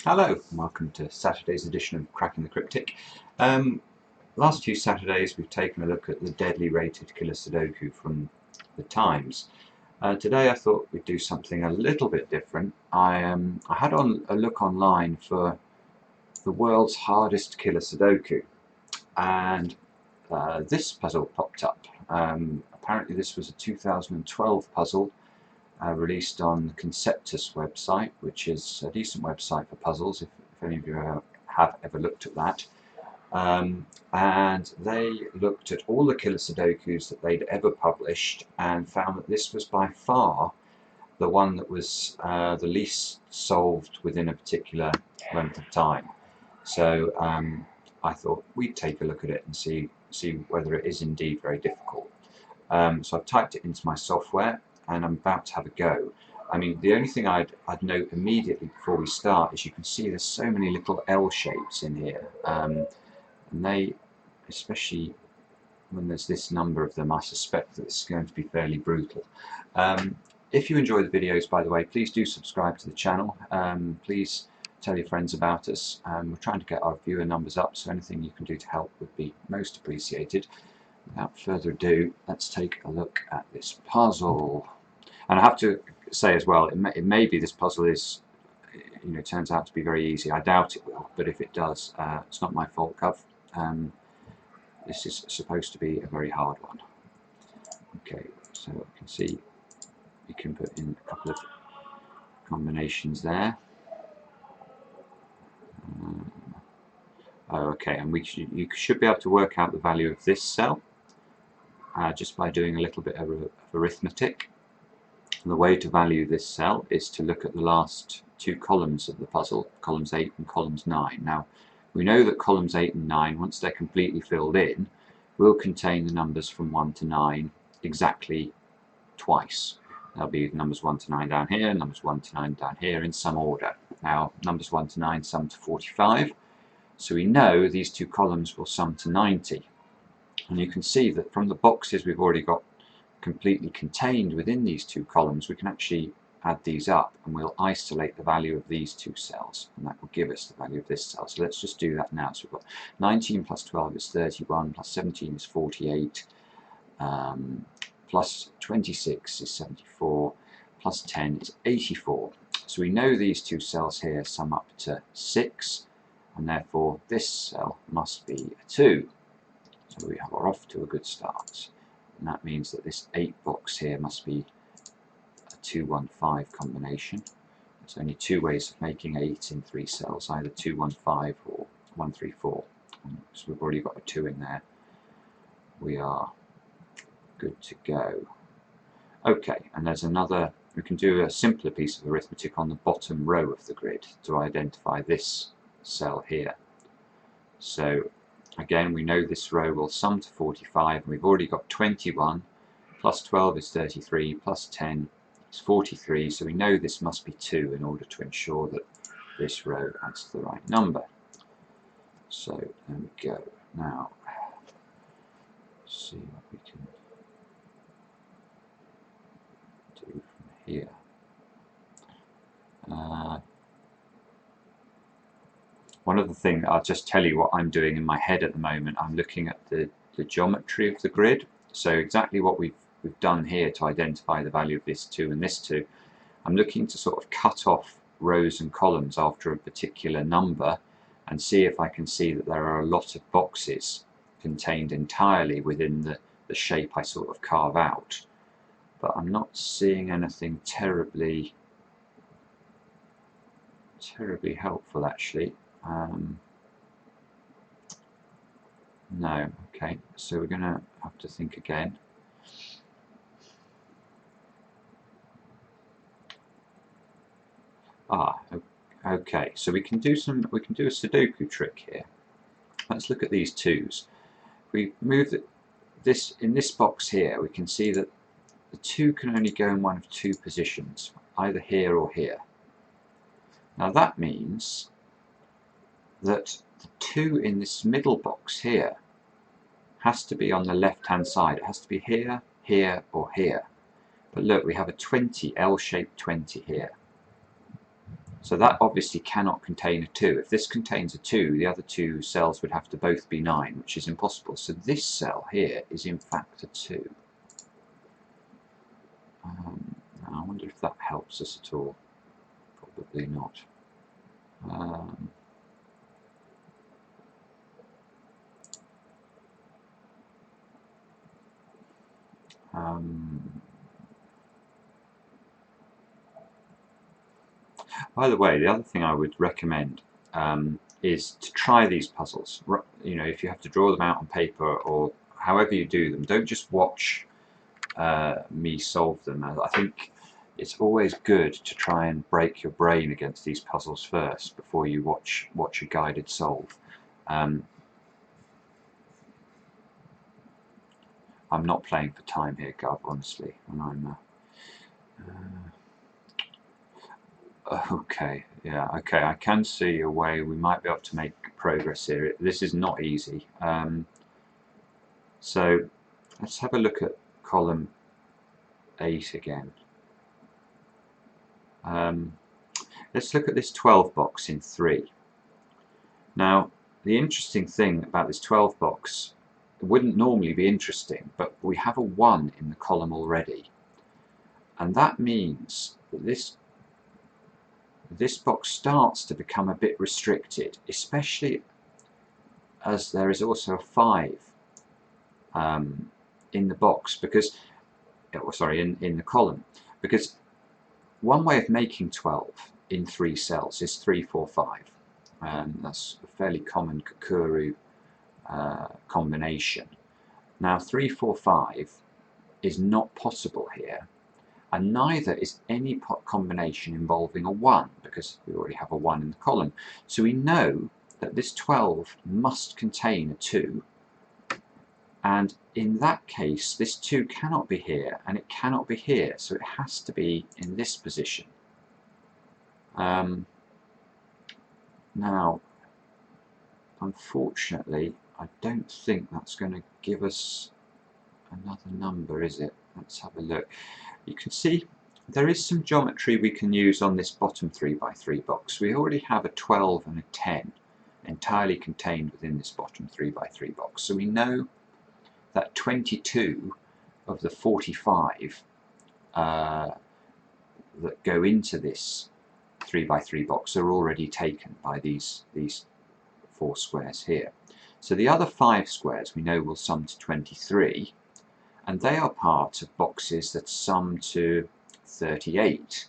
Hello, and welcome to Saturday's edition of Cracking the Cryptic. Last few Saturdays we've taken a look at the deadly rated killer Sudoku from the Times. Today I thought we'd do something a little bit different. I had a look online for the world's hardest killer Sudoku, and this puzzle popped up. Apparently this was a 2012 puzzle released on the Conceptis website, which is a decent website for puzzles, if any of you have ever looked at that. And they looked at all the killer Sudokus that they'd ever published and found that this was by far the one that was the least solved within a particular length of time. So I thought we'd take a look at it and see whether it is indeed very difficult. So I've typed it into my software and I'm about to have a go. I mean, the only thing I'd note immediately before we start is you can see there's so many little L shapes in here, and they, especially when there's this number of them, I suspect that it's going to be fairly brutal. If you enjoy the videos, by the way, please do subscribe to the channel. Please tell your friends about us. We're trying to get our viewer numbers up, so anything you can do to help would be most appreciated. Without further ado, let's take a look at this puzzle. And I have to say as well, it may be this puzzle is, turns out to be very easy. I doubt it will, but if it does, it's not my fault, Gov. This is supposed to be a very hard one. Okay, so you can see you can put in a couple of combinations there. Okay, and you should be able to work out the value of this cell just by doing a little bit of arithmetic. And the way to value this cell is to look at the last two columns of the puzzle, columns 8 and columns 9. Now, we know that columns 8 and 9, once they're completely filled in, will contain the numbers from 1 to 9 exactly twice. There'll be numbers 1 to 9 down here, numbers 1 to 9 down here in some order. Now, numbers 1 to 9 sum to 45, so we know these two columns will sum to 90. And you can see that from the boxes we've already got completely contained within these two columns, we can actually add these up and we'll isolate the value of these two cells, and that will give us the value of this cell. So let's just do that now. So we've got 19 plus 12 is 31, plus 17 is 48, plus 26 is 74, plus 10 is 84. So we know these two cells here sum up to 6, and therefore this cell must be a 2. So we are off to a good start. And that means that this 8 box here must be a 215 combination. There's only two ways of making 8 in 3 cells, either 215 or 134. So we've already got a 2 in there. We are good to go. Okay, and there's another, we can do a simpler piece of arithmetic on the bottom row of the grid to identify this cell here. So again, we know this row will sum to 45, and we've already got 21, plus 12 is 33, plus 10 is 43, so we know this must be 2 in order to ensure that this row adds the right number. So there we go. Now, let's see what we can do from here. One of the things, I'll just tell you what I'm doing in my head at the moment. I'm looking at the geometry of the grid. So exactly what we've done here to identify the value of this 2 and this 2. I'm looking to sort of cut off rows and columns after a particular number and see if I can see that there are a lot of boxes contained entirely within the shape I sort of carve out. But I'm not seeing anything terribly helpful actually. No, okay, so we're going to have to think again. Okay, so we can do a Sudoku trick here. Let's look at these 2's. We move this in this box here, we can see that the 2 can only go in one of 2 positions, either here or here. Now that means that the 2 in this middle box here has to be on the left hand side. It has to be here, here or here. But look, we have a 20, L-shaped 20 here. So that obviously cannot contain a 2. If this contains a 2, the other two cells would have to both be 9, which is impossible. So this cell here is in fact a 2. I wonder if that helps us at all. Probably not. By the way, the other thing I would recommend is to try these puzzles. You know, if you have to draw them out on paper or however you do them, don't just watch me solve them. I think it's always good to try and break your brain against these puzzles first before you watch a guided solve. I'm not playing for time here, Gov, honestly, and I'm okay, yeah, okay, I can see a way we might be able to make progress here. This is not easy. So let's have a look at column 8 again. Let's look at this 12 box in 3. Now, the interesting thing about this 12 box, it wouldn't normally be interesting, but we have a 1 in the column already. And that means that this box starts to become a bit restricted, especially as there is also a 5 in the box, because, in the column, because one way of making 12 in 3 cells is 3, 4, 5. That's a fairly common Kukuru combination. Now 3, 4, 5 is not possible here, and neither is any combination involving a 1, because we already have a 1 in the column. So we know that this 12 must contain a 2, and in that case this 2 cannot be here and it cannot be here, so it has to be in this position. Now unfortunately I don't think that's going to give us another number, is it? Let's have a look. You can see there is some geometry we can use on this bottom 3x3 box. We already have a 12 and a 10 entirely contained within this bottom 3x3 box, so we know that 22 of the 45 that go into this 3x3 box are already taken by these 4 squares here. So the other 5 squares we know will sum to 23, and they are part of boxes that sum to 38.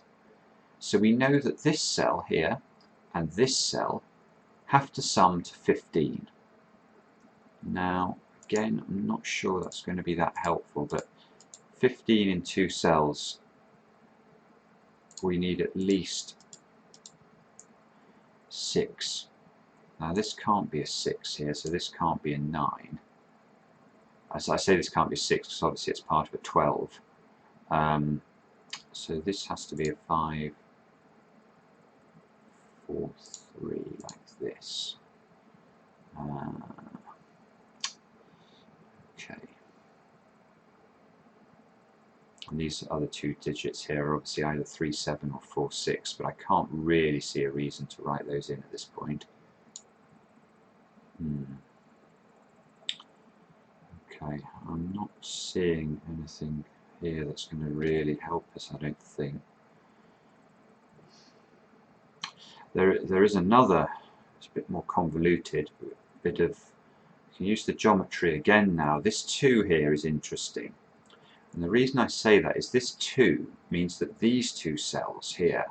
So we know that this cell here and this cell have to sum to 15. Now again, I'm not sure that's going to be that helpful, but 15 in 2 cells, we need at least 6. Now this can't be a 6 here, so this can't be a 9. As I say, this can't be a 6 because obviously it's part of a 12. So this has to be a 5, 4, 3, like this. Okay. And these other 2 digits here are obviously either 3, 7 or 4, 6, but I can't really see a reason to write those in at this point. Okay, I'm not seeing anything here that's going to really help us, I don't think. There is another, it's a bit more convoluted, bit of, you can use the geometry again now. This 2 here is interesting. And the reason I say that is this 2 means that these 2 cells here,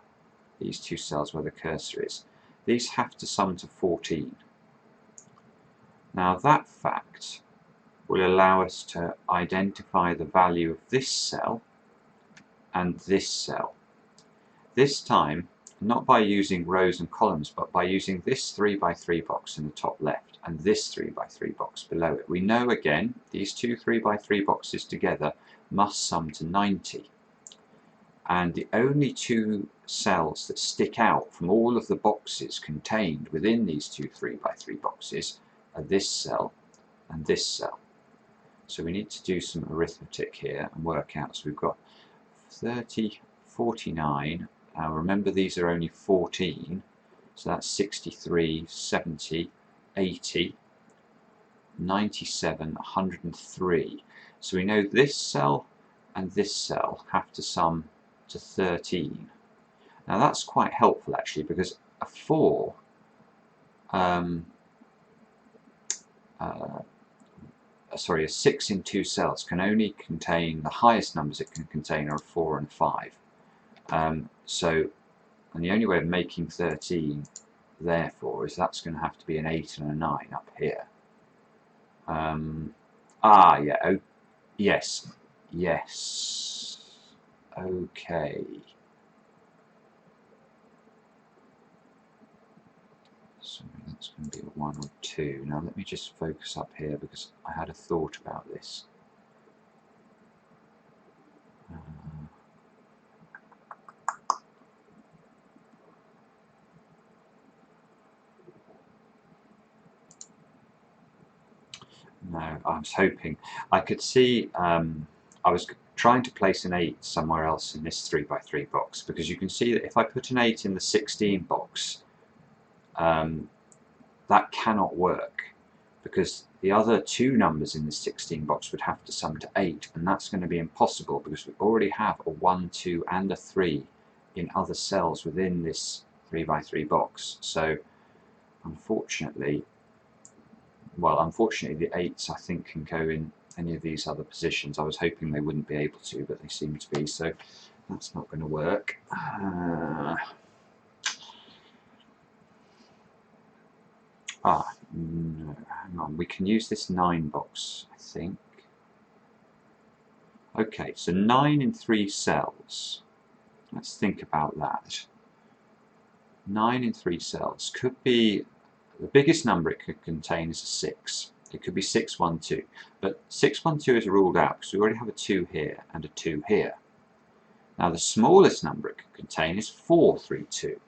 these 2 cells where the cursor is, these have to sum to 14. Now that fact will allow us to identify the value of this cell and this cell. This time, not by using rows and columns, but by using this 3x3 box in the top left and this 3x3 box below it. We know again, these 2 3x3 boxes together must sum to 90. And the only 2 cells that stick out from all of the boxes contained within these 2 3x3 boxes are this cell and this cell. So we need to do some arithmetic here and work out. So we've got 30, 49, Now remember, these are only 14, so that's 63, 70, 80, 97, 103. So we know this cell and this cell have to sum to 13. Now that's quite helpful actually, because a 4 sorry, a 6 in two cells can only contain, the highest numbers it can contain are a 4 and 5. And the only way of making 13 therefore is that's going to have to be an 8 and a 9 up here. Yeah, oh, yes, okay. So that's going to be a 1 or 2. Now let me just focus up here because I had a thought about this. No, I was hoping. I could see, I was trying to place an 8 somewhere else in this 3x3 box, because you can see that if I put an 8 in the 16 box, that cannot work, because the other two numbers in the 16 box would have to sum to 8, and that's going to be impossible because we already have a 1, 2 and a 3 in other cells within this 3x3 box. So unfortunately, the 8s I think can go in any of these other positions. I was hoping they wouldn't be able to, but they seem to be, so that's not going to work. No, hang on, we can use this 9 box, I think. Okay, so 9 in 3 cells. Let's think about that. 9 in 3 cells could be, the biggest number it could contain is a 6. It could be 612, but 612 is ruled out because we already have a 2 here and a 2 here. Now the smallest number it could contain is 432.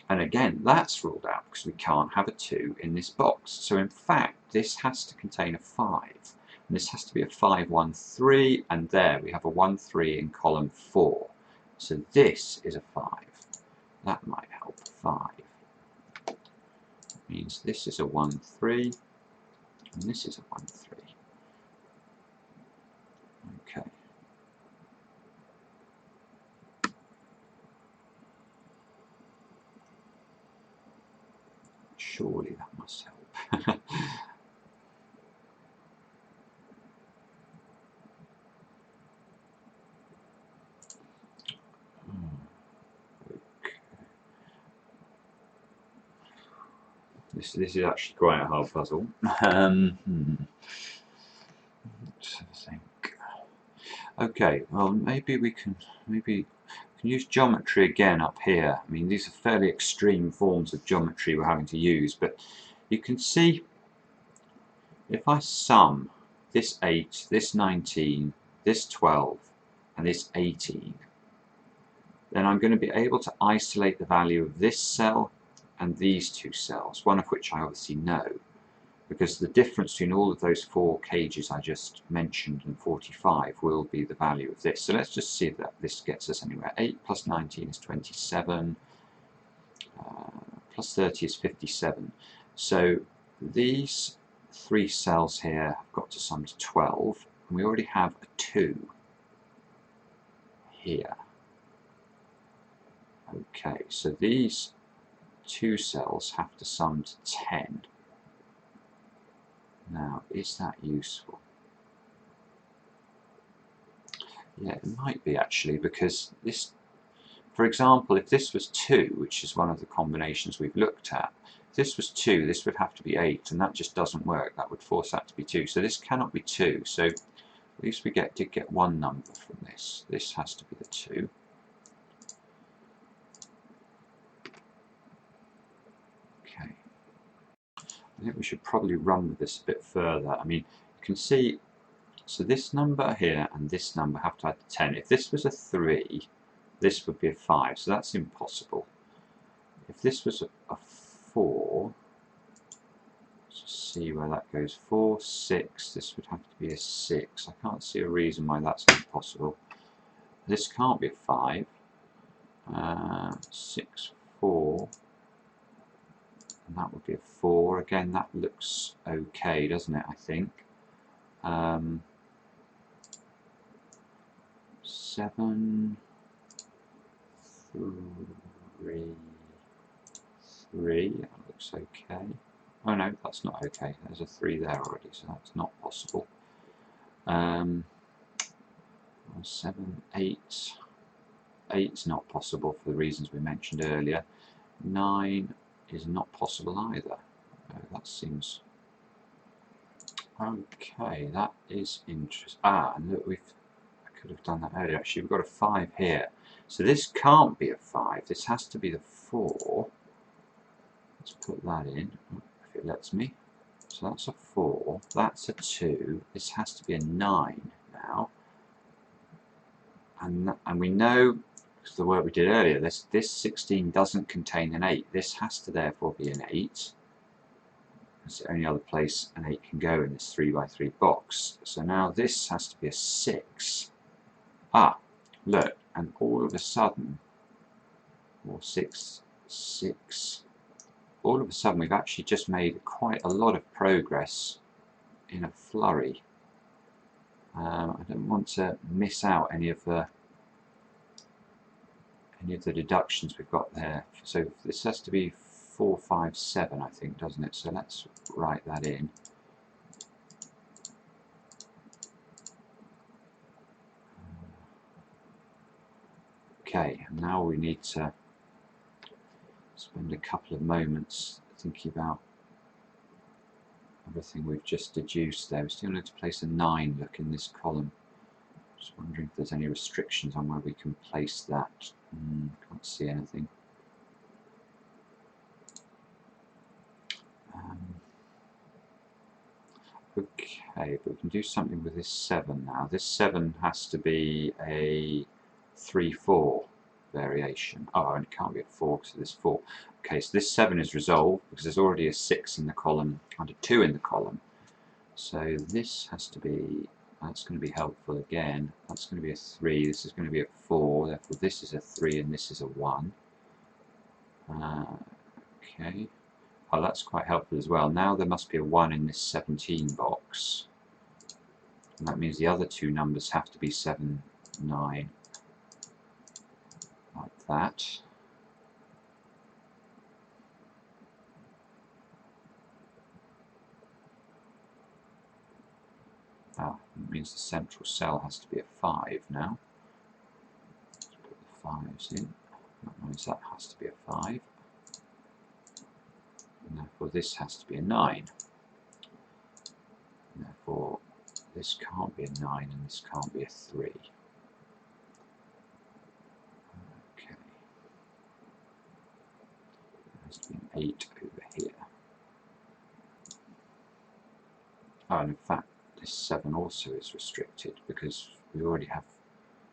And again, that's ruled out because we can't have a 2 in this box. So in fact, this has to contain a 5. And this has to be a 513, and there we have a 13 in column 4. So this is a 5. That might help. 5 means this is a 13, and this is a 13. Okay. Surely that must help. This is actually quite a hard puzzle. Let's have a think. Okay, well maybe we can use geometry again up here. I mean, these are fairly extreme forms of geometry we're having to use, but you can see if I sum this 8, this 19, this 12, and this 18, then I'm going to be able to isolate the value of this cell and these two cells, one of which I obviously know, because the difference between all of those 4 cages I just mentioned and 45 will be the value of this. So let's just see if this gets us anywhere. 8 plus 19 is 27, plus 30 is 57. So these 3 cells here have got to sum to 12, and we already have a 2 here. Okay, so these 2 cells have to sum to 10. Now, is that useful? Yeah, it might be actually, because this, for example, if this was 2, which is one of the combinations we've looked at, if this was 2, this would have to be 8, and that just doesn't work. That would force that to be 2. So this cannot be 2. So at least we did get one number from this. This has to be the 2. Okay. I think we should probably run with this a bit further. I mean, you can see, so this number here and this number have to add 10. If this was a 3, this would be a 5, so that's impossible. If this was a 4, let's just see where that goes. 4, 6, this would have to be a 6. I can't see a reason why that's not possible. This can't be a 5. 6, 4, and that would be a 4. Again, that looks okay, doesn't it, I think. 7, 3, 3, that looks okay. Oh no, that's not okay. There's a 3 there already, so that's not possible. 7, 8. 8's not possible for the reasons we mentioned earlier. 9 is not possible either. That seems okay. That is interesting. And look, I could have done that earlier. Actually, we've got a 5 here, so this can't be a 5. This has to be the 4. Let's put that in if it lets me. So that's a 4. That's a 2. This has to be a 9 now. And we know, because the work we did earlier, this 16 doesn't contain an 8. This has to therefore be an 8. It's the only other place an 8 can go in this 3x3 box. So now this has to be a 6. Ah, look, and all of a sudden, or 6, 6, all of a sudden we've actually just made quite a lot of progress in a flurry. I don't want to miss out any of the deductions we've got there. So this has to be 4, 5, 7, I think, doesn't it? So let's write that in. Okay, and now we need to spend a couple of moments thinking about everything we've just deduced there. We still need to place a 9, look, in this column. Just wondering if there's any restrictions on where we can place that. Can't see anything. Okay, but we can do something with this 7 now. This 7 has to be a 3, 4 variation. Oh, and it can't be a 4 because of this 4. Okay, so this 7 is resolved because there's already a 6 in the column and a 2 in the column. So this has to be, that's going to be helpful again. That's going to be a 3, this is going to be a 4, therefore this is a 3 and this is a 1. Okay. Oh, that's quite helpful as well. Now there must be a 1 in this 17 box. And that means the other two numbers have to be 7, 9. Like that. Ah, that means the central cell has to be a 5 now. Let's put the 5s in. That means that has to be a 5. And therefore this has to be a 9. And therefore this can't be a 9 and this can't be a 3. Okay. There has to be an 8 over here. Oh, and in fact this 7 also is restricted because we already have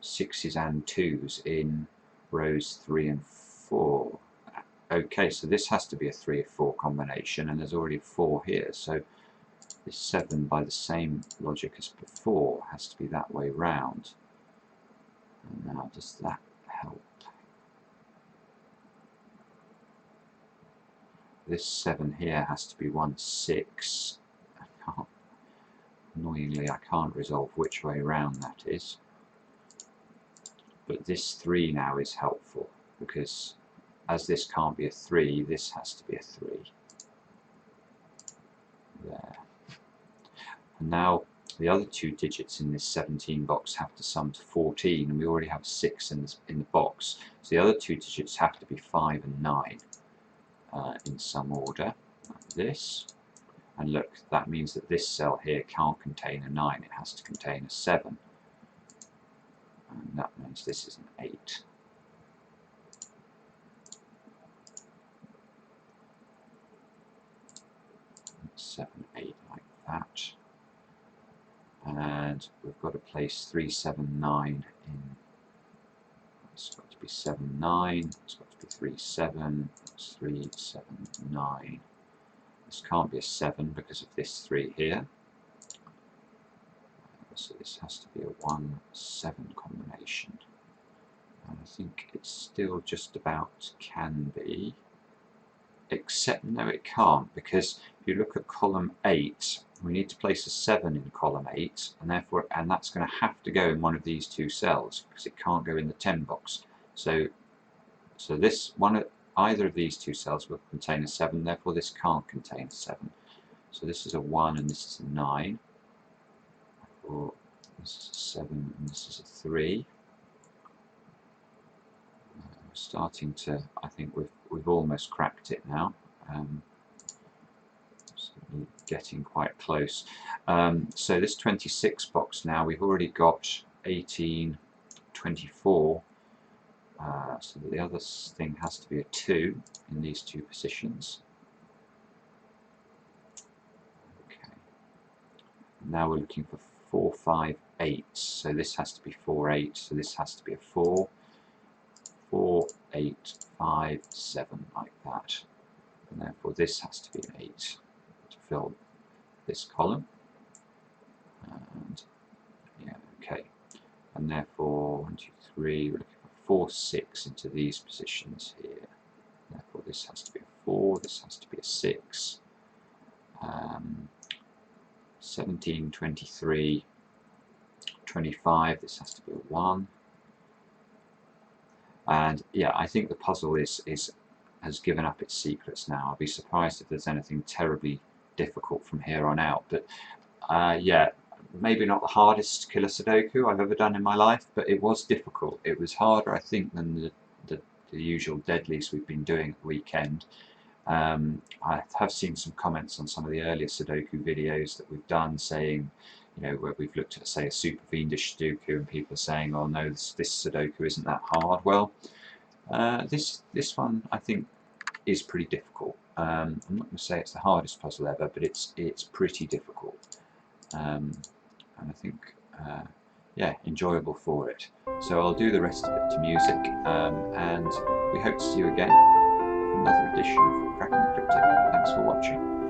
6s and 2s in rows 3 and 4. Okay, so this has to be a 3 or 4 combination, and there's already a 4 here, so this 7, by the same logic as before, has to be that way round. And now does that help? This 7 here has to be 1, 6. Annoyingly, I can't resolve which way round that is. But this 3 now is helpful, because as this can't be a 3, this has to be a 3. There. And now the other two digits in this 17 box have to sum to 14, and we already have 6 in the box. So the other two digits have to be 5 and 9 in some order, like this. And look, that means that this cell here can't contain a 9, it has to contain a 7. And that means this is an 8. 7, 8, like that. And we've got to place 3, 7, 9 in. It's got to be 7, 9. It's got to be 3, 7. That's 3, 7, 9. This can't be a 7 because of this 3 here. So this has to be a 1, 7 combination. And I think it's still just about can be, except no it can't, because if you look at column 8, we need to place a 7 in column 8, and therefore, and that's going to have to go in one of these two cells because it can't go in the 10 box. So this one, either of these two cells will contain a 7, therefore this can't contain a 7. So this is a 1 and this is a 9. Or this is a 7 and this is a 3. Starting to, I think we've almost cracked it now. Getting quite close. So this 26 box now, we've already got 18, 24. So the other thing has to be a 2 in these two positions. Okay. Now we're looking for 4, 5, 8. So this has to be 4, 8. So this has to be a 4. 4, 8, 5, 7, like that. And therefore this has to be an 8 to fill this column. And yeah, okay. And therefore 1, 2, 3, we're looking for 4, 6 into these positions here. Therefore this has to be a 4, this has to be a 6. 17, 23, 25, this has to be a 1. And yeah, I think the puzzle has given up its secrets now. I'll be surprised if there's anything terribly difficult from here on out. But yeah, maybe not the hardest killer Sudoku I've ever done in my life, but it was difficult. It was harder, I think, than the usual deadlies we've been doing at the weekend. I have seen some comments on some of the earlier Sudoku videos that we've done saying, you know, where we've looked at, say, a super fiendish Sudoku, and people are saying, oh no, this Sudoku isn't that hard. Well, this one I think is pretty difficult. I'm not going to say it's the hardest puzzle ever, but it's pretty difficult, and I think yeah, enjoyable for it. So I'll do the rest of it to music, and we hope to see you again for another edition of Cracking the Cryptic. Thanks for watching.